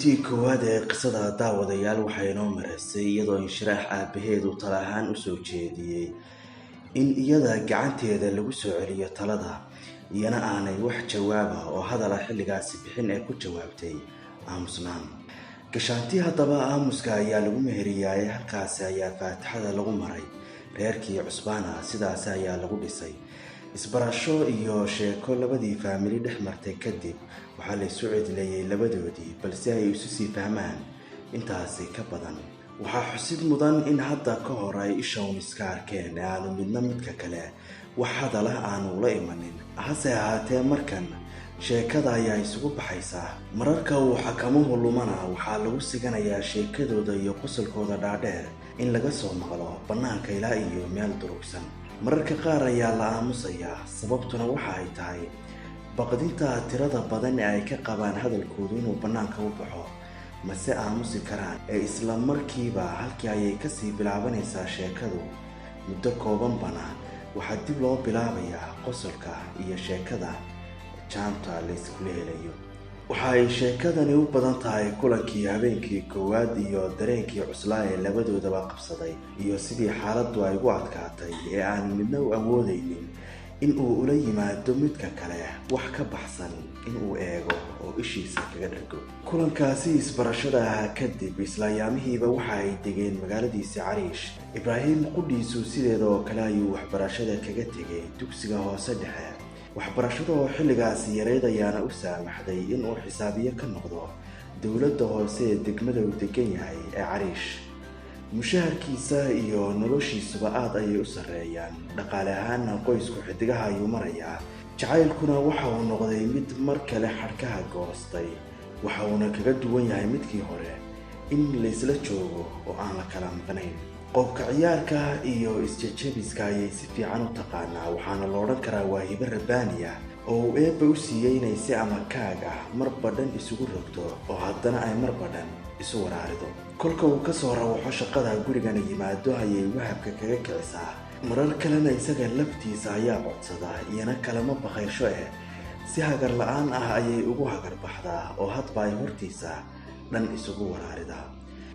qaybtii koowaad ee qisada daawadayaal waxay noo maraysay iyadoo inshiraax aabaheedu tala ahaan u soo jeediyey in iyada gacanteeda lagu soo celiyo talada iyana aanay wax jawaaba oo hadala xilligaasi bixin ee ku jawaabtay aamusnaan. gashaantii haddaba aamuska ayaa lagu meheriyay, halkaasi ayaa faatixada lagu maray reerkii cusbaana, sidaasi ayaa lagu dhisay. isbarasho iyo sheeko labadii faamili dhex martay kadib waxaa la isu cidleeyay labadoodii, balse ay isu sii fahmaan intaasi ka badan. waxaa xusid mudan in hadda ka hor ay ishown iska arkeen aanu midna midka kale wax hadala aanu la imanin. hase ahaatee markan sheekada ayaa isugu baxaysaa. mararka uu xakamuhu lumana waxaa lagu siganayaa sheekadooda iyo qosolkooda dhaadheer in laga soo maqlo bannaanka ilaa iyo meel durugsan. mararka qaar ayaa la aamusayaa, sababtuna waxa ay tahay baqdinta tirada badan ee ay ka qabaan hadalkoodu inuu bannaanka u baxo. mase aamusi karaan ee isla markiiba halkii ayay kasii bilaabanaysaa sheekadu. muddo koobanbana waxaa dib loo bilaabayaa qosolka iyo sheekada jaanta la iskula helayo. waxa ay sheekadani u badan tahay kulankii habeenkii koowaad iyo dareenkii cuslaa ee labadoodaba qabsaday, iyo sidii xaaladdu ay ugu adkaatay ee aan midna u awoodaynin in uu ula yimaado midka kale wax ka baxsan in uu eego oo ishiisa kaga dhargo. kulankaasi isbarashada ahaa kadib isla ayaamihiiba waxa ay degeen magaaladiisii Cariish. Ibraahim qudhiisu sideeda oo kale ayuu waxbarashada kaga tegay dugsiga hoose dhexe. waxbarashada oo xilligaasi yareyd ayaana u saamaxday in uu xisaabiye ka noqdo dowladda hoose ee degmada uu degan yahay ee Cariish. mushaharkiisa iyo noloshiisuba aad ayay u sarreeyaan. dhaqaale ahaana qoysku xidigaha ayuu marayaa. jacaylkuna waxa uu noqday mid mar kale xadhkaha goostay. waxa uuna kaga duwan yahay midkii hore in laysla joogo oo aan la kala maqnayn. qobka ciyaarka iyo isjejebiska ayay si fiican u taqaanaa, waxaana la odhan karaa waa hibo rabbaaniya oo uu eebba u siiyey inay si amakaag ah marba dhan isugu rogto oo haddana ay marba dhan isu waraarido. kolka uu ka soo rawaxo shaqada gurigana yimaado ayay wahabka kaga kicisaa. marar kalena isaga laftiisa ayaa codsada, iyana kalama baqaysho si hagar la-aan ah ayay ugu hagar baxdaa oo hadba ay hortiisa dhan isugu waraarida.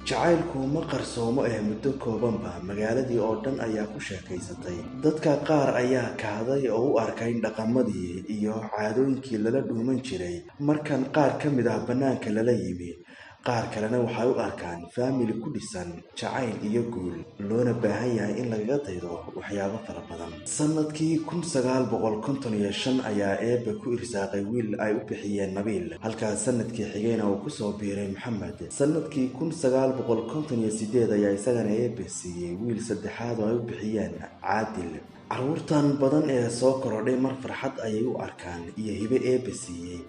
jacaylku ma qarsoomo muddo koobanba magaaladii oo dhan ayaa ku sheekaysatay. dadka qaar ayaa kahday oo u arkay in dhaqamadii iyo caadooyinkii lala dhuuman jiray markan qaar ka mid ah bannaanka lala yimi. qaar kalena waxay u arkaan faamili ku dhisan jacayl iyo guul, loona baahan yahay in lagaga daydo waxyaabo fara badan. sanadkii 1955 ayaa eebba ku irsaaqay wiil ay u bixiyeen Nabiil, halkaas sanadkii xigayna uu ku soo biiray Maxamed. sanadkii 1958 ayaa isagana eebba siiyey wiil saddexaad oo ay u bixiyeen Caadil. carruurtan badan ee soo korodhay mar farxad ayay u arkaan iyo hibe eebba siiyey,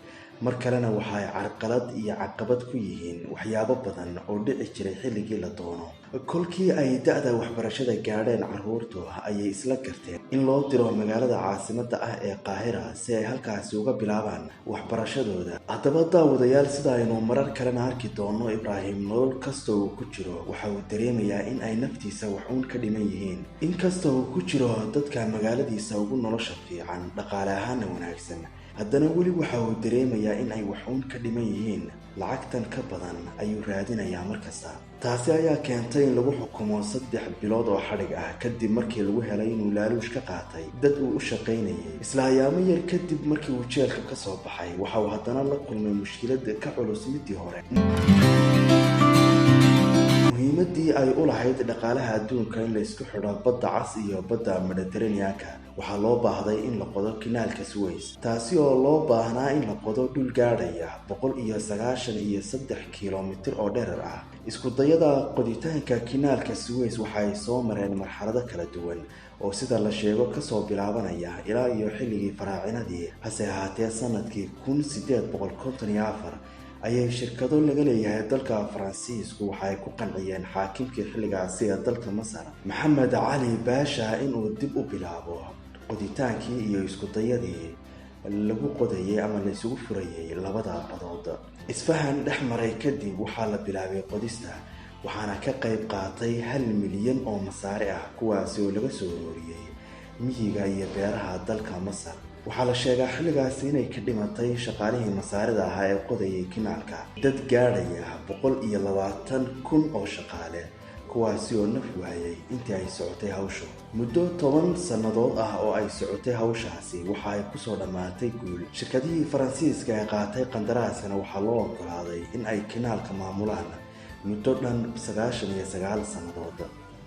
mar kalena waxay carqalad iyo caqabad ku yihiin waxyaabo badan oo dhici jiray xilligii la doono. kolkii ay da'da waxbarashada gaadheen carruurtu ayay isla garteen in loo diro magaalada caasimadda ah ee Qaahira si ay halkaasi uga bilaabaan waxbarashadooda. haddaba daawadayaal, sida aynu marar kalena arki doono, Ibraahim nolol kasta uu ku jiro waxa uu dareemayaa in ay naftiisa waxuun ka dhiman yihiin. inkasta uu ku jiro dadka magaaladiisa ugu nolosha fiican, dhaqaale ahaana wanaagsan, haddana weli waxa uu dareemayaa in ay waxuun ka dhiman yihiin. lacagtan ka badan ayuu raadinayaa markasta. taasi ayaa keentay in lagu xukumo 3 bilood oo xadhig ah kadib markii lagu helay inuu laaluush ka qaatay dad uu u shaqaynayay. isla ayaamo yar kadib markii uu jeelka ka soo baxay waxa uu haddana la kulmay mushkilad ka culus midii hore. muhiimadii ay u lahayd dhaqaalaha adduunka in la isku xidho badda cas iyo badda Mediterranean-ka, waxaa loo baahday in la qodo kanaalka Suez, taasi oo loo baahnaa in la qodo dhul gaadhaya 193 kiilomitir oo dherer ah. isku dayada qoditaanka kanaalka Suez waxay soo mareen marxalado kala duwan oo sida la sheego kasoo bilaabanaya ilaa iyo xilligii faraacinadii. hase ahaatee sanadkii 1854 ayay shirkado laga leeyahay dalka Faransiisku waxay ku qanciyeen xaakimkii xilligaasi ee dalka Masar, Maxamed Cali Baasha, inuu dib u bilaabo qoditaankii iyo isku dayadii lagu qodayay ama la isugu furayay labada badood. isfahan dhex maray kadib waxaa la bilaabay qodista, waxaana ka qayb qaatay 1 milyan oo masaare ah, kuwaasi oo laga soo ururiyay miyiga iyo beeraha dalka Masar. waxaa la sheegaa xilligaasi inay ka dhimatay shaqaalihii masaarida ahaa ee qodayay kanaalka dad gaadhaya 120,000 oo shaqaale, kuwaasi oo naf waayay intii ay socotay hawshu. muddo 10 sannadood ah oo ay socotay hawshaasi waxa ay kusoo dhammaatay guul. shirkadihii Faransiiska ee qaatay qandaraaskana waxaa loo oggolaaday in ay kanaalka maamulaan muddo dhan 99 sannadood.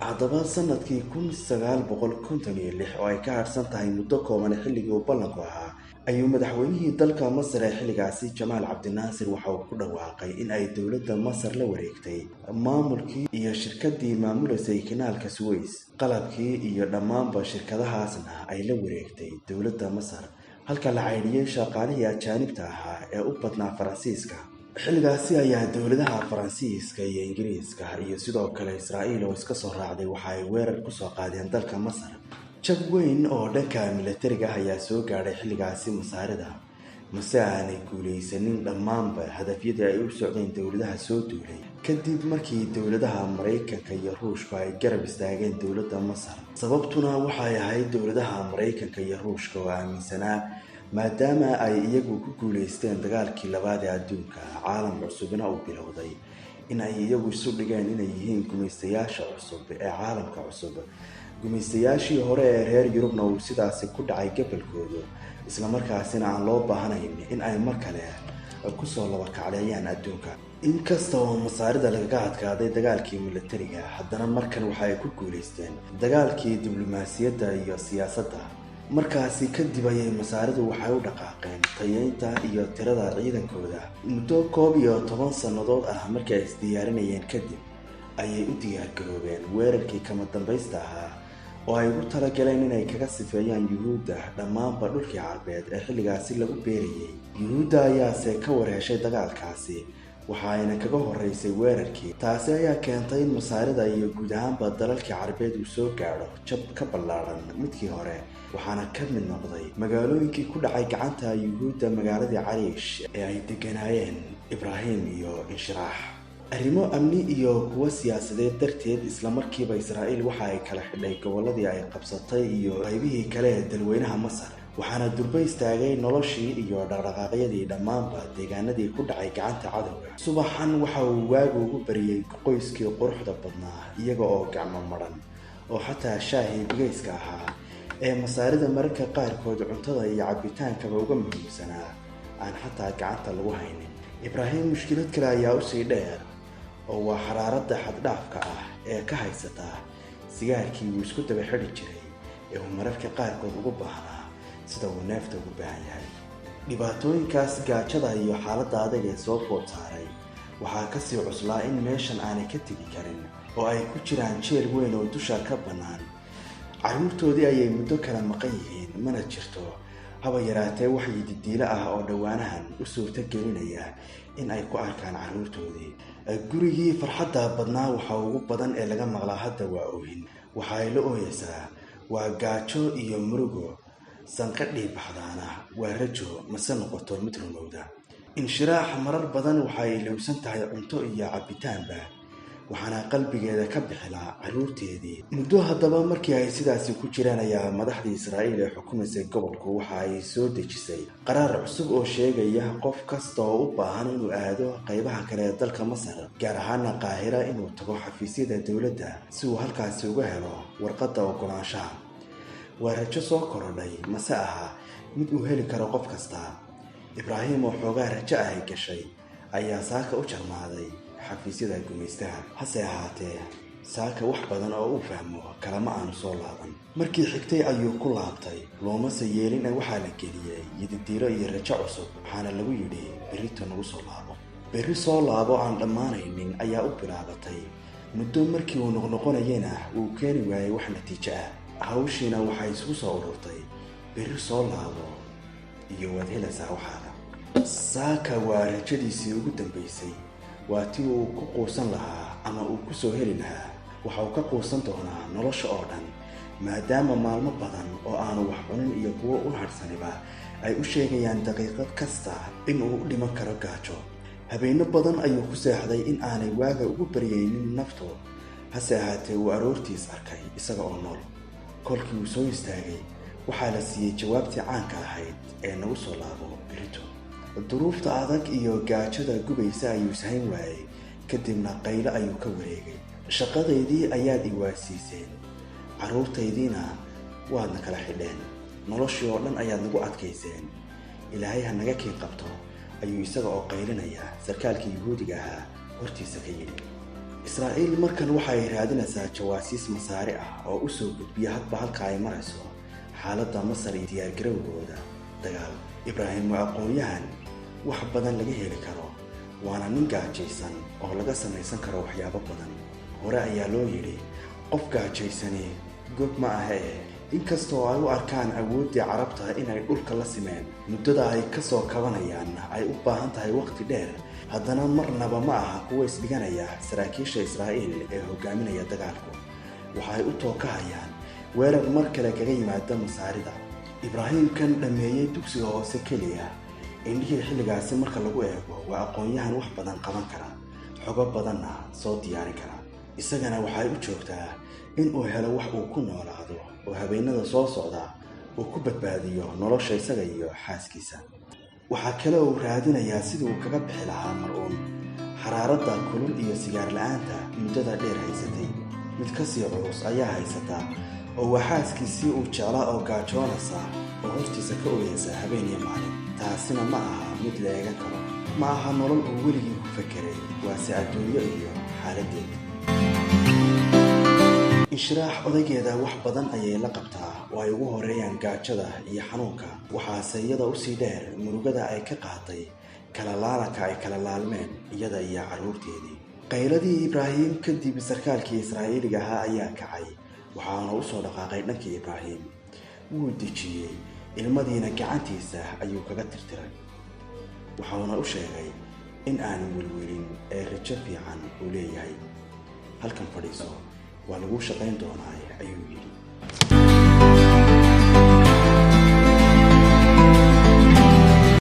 haddaba sanadkii 1956 oo ay ka harsan tahay muddo kooban xilligii uu ballanku ahaa, ayuu madaxweynihii dalka Masar ee xilligaasi Jamaal Cabdinaasir waxa uu ku dhawaaqay in ay dowladda Masar la wareegtay maamulkii iyo shirkadii maamuleysay kanaalka Suez. qalabkii iyo dhammaanba shirkadahaasna ay la wareegtay dowladda Masar, halka la caydhiyay shaqaalihii ajaanibta ahaa ee u badnaa Faransiiska. xilligaasi ayaa dowladaha Faransiiska iyo Ingiriiska iyo sidoo kale Israa'iil oo iska soo raacday waxa ay weerar ku soo qaadeen dalka Masar. jab weyn oo dhanka militariga ayaa soo gaadhay xilligaasi masaarida, mase aanay guulaysanin dhammaanba hadafyadii ay u socdeen dowladaha soo duulay. kadib markii dowladaha Mareykanka iyo Ruushka ay garab istaageen dowladda Masar, sababtuna waxay ahayd dowladaha Mareykanka iyo Ruushka oo aaminsanaa maadaama ay iyagu ku guulaysteen dagaalkii labaad ee adduunka, caalam cusubna uu bilowday, in ay iyagu isu dhigeen inay yihiin gumaystayaasha cusub ee caalamka cusub. gumaystayaashii hore ee reer Yurubna uu sidaasi ku dhacay gabalkooda, isla markaasina aan loo baahnayn in ay mar kale ku soo laba kacleeyaan adduunka. inkasta oo masaarida lagaga adkaaday dagaalkii militariga, haddana markan waxa ay ku guulaysteen dagaalkii diblomaasiyadda iyo siyaasadda. markaasi kadib ayay masaaridu waxay u dhaqaaqeen tayeynta iyo tirada ciidankooda. muddo 11 sannadood ah markii ay isdiyaarinayeen kadib ayay u diyaargaroobeen weerarkii kama dambaysta ahaa oo ay ugu talagaleen inay kaga sifeeyaan Yuhuudda dhammaanba dhulkii Carbeed ee xilligaasi lagu beerayay. Yuhuudda ayaase ka wareeshay dagaalkaasi, waxa ayna kaga horeysay weerarkii. taasi ayaa keentay in masaarida iyo guud ahaanba dalalkii Carbeed uu soo gaadho jab ka ballaaran midkii hore, waxaana ka mid noqday magaalooyinkii ku dhacay gacanta Yuhuudda magaaladii Cariish ee ay deganaayeen Ibraahim iyo Inshiraax. arrimo amni iyo kuwa siyaasadeed darteed, isla markiiba Israa'iil waxa ay kala xidhay gobolladii ay qabsatay iyo qaybihii kale ee dalweynaha Masar, waxaana durba istaagay noloshii iyo dhaqdhaqaaqyadii dhammaanba deegaanadii ku dhacay gacanta cadowga. subaxan waxa uu waagu ugu bariyay qoyskii quruxda badnaa, iyaga oo gacmo maran oo xataa shaahii bigayska ahaa ee masaarida mararka qaarkood cuntada iyo cabitaankaba uga muhiimsanaa aan xataa gacanta lagu haynin. Ibraahim mushkilad kale ayaa usii dheer, oo waa xaraaradda xaddhaafka ah ee ka haysata sigaarkii uu isku daba xidhi jiray ee uu mararka qaarkood ugu baahnaa sida uu neefta ugu baahan yahay. dhibaatooyinkaas gaajada iyo xaaladda adag ee soo food saaray waxaa kasii cuslaa in meeshan aanay ka tegi karin oo ay ku jiraan jeel weyn oo dusha ka bannaan. carruurtoodii ayay muddo kala maqan yihiin, mana jirto haba yaraatee wax yididiilo ah oo dhowaanahan u suurto gelinaya in ay ku arkaan carruurtoodii. gurigii farxadda badnaa waxa ugu badan ee laga maqlaa hadda waa oohin. waxa ay la ooyeysaa waa gaajo iyo murugo, sanqadhii baxdaana waa rajo mase noqoto mid rumowda. Inshiraax marar badan waxa ay ilowsan tahay cunto iyo cabitaanba, waxaana qalbigeeda ka bixilaa carruurteedii. muddo haddaba markii ay sidaasi ku jiraan ayaa madaxdii Israa'iil ee xukumaysay gobolku waxa ay soo dejisay qaraar cusub oo sheegaya qof kasta oo u baahan inuu aado qaybaha kale ee dalka Masar, gaar ahaan Qaahira, inuu tago xafiisyada dowladda si uu halkaasi uga helo warqadda oggolaanshaha. waa rajo soo korodhay, mase aha mid uu heli karo qof kasta. Ibraahim oo xoogaa rajo ay gashay ayaa saaka u jarmaaday xafiisyada gumaystaha. hase ahaatee saaka wax badan oo uu fahmo kalama aanu soo laaban. markii xigtay ayuu ku laabtay, loomase yeelin waxaa la geliyey yididiilo iyo rajo cusub, waxaana lagu yidhi berrito nagu soo laabo. berri soo laabo aan dhammaanaynin ayaa u bilaabatay. muddo markii uu noqnoqonayena uu keeni waayay wax natiijo ah. hawshiina waxay isugu soo ururtay berri soo laabo iyo waad helaysaa waxaaga. saaka waa rajadiisii ugu dambaysay, waa tii uu ku quusan lahaa ama uu ku soo heli lahaa. waxa uu ka quusan doonaa nolosha oo dhan, maadaama maalmo badan oo aanu wax cunin iyo kuwo u harsaniba ay u sheegayaan daqiiqad kasta in uu u dhiman karo gaajo. habeenno badan ayuu ku seexday in aanay waaga ugu baryaynin naftu. hase ahaatee uu aroortiis arkay isaga oo nool. kolkii uu soo istaagay waxaa la siiyey jawaabtii caanka ahayd ee nagu soo laabo berito. duruufta adag iyo gaajada gubaysa ayuu ishayn waayey, kadibna qaylo ayuu ka wareegay. shaqadaydii ayaad iwaasiiseen, carruurtaydiina waadna kala xidheen, noloshii oo dhan ayaad nagu adkayseen. ilaahay ha naga kiin qabto, ayuu isaga oo qaylinaya sarkaalkii yuhuudiga ahaa hortiisa ka yidhi. israa'iil markan waxay raadinaysaa jawaasiis masaari ah oo u soo gudbiya hadba halka ay marayso xaaladda Masar iyo diyaargarowgooda dagaal. ibraahim waa aqoon-yahan wax badan laga heli karo, waana nin gaajaysan oo laga samaysan karo waxyaabo badan. hore ayaa loo yidhi qof gaajaysani gob ma ahee. inkastoo ay u arkaan awooddii carabta inay dhulka la simeen, muddada ay ka soo kabanayaan ay u baahan tahay waqti dheer, haddana marnaba ma aha kuwa isdhiganaya saraakiisha Israa'iil ee hogaaminaya dagaalku. waxay u tookahayaan weerar mar kale kaga yimaada masaarida. ibraahim kan dhammeeyey dugsiga hoose keliya, indhihii xilligaasi marka lagu eego waa aqoon-yahan wax badan qaban kara, xogo badanna soo diyaarin kara. isagana waxay u joogtaa in uu helo wax uu ku noolaado oo habeenada soo socda uu ku badbaadiyo nolosha isaga iyo xaaskiisa. waxaa kale uu raadinayaa sidii uu kaga bixi lahaa mar-uun xaraaradda kulul iyo sigaar la'aanta muddada dheer haysatay. mid ka sii culus ayaa haysata, oo waa xaaskiisii uu jeclaa oo gaajoonaysa oo hortiisa ka ooyaysa habeen iyo maalin. taasina ma aha mid la eegan karo, ma aha nolol uu weligii ku fekeray, waase adduunyo iyo xaaladdeeda. inshiraax odaygeeda wax badan ayay la qabtaa oo ay ugu horeeyaan gaajada iyo xanuunka. waxaase iyada usii dheer murugada ay ka qaaday kala laalanka ay kala laalmeen iyada iyo carruurteedii. qayladii ibraahim kadib sarkaalkii israa'iiliga ahaa ayaa kacay, waxaana u soo dhaqaaqay dhankii ibraahim. wuu dejiyey, ilmadiina gacantiisa ayuu kaga tirtiray. waxauna u sheegay in aanu welwelin ee rajo fiican uu leeyahay. halkan fadhiiso, waa lagu shaqayn doonaa ayuu yidhi.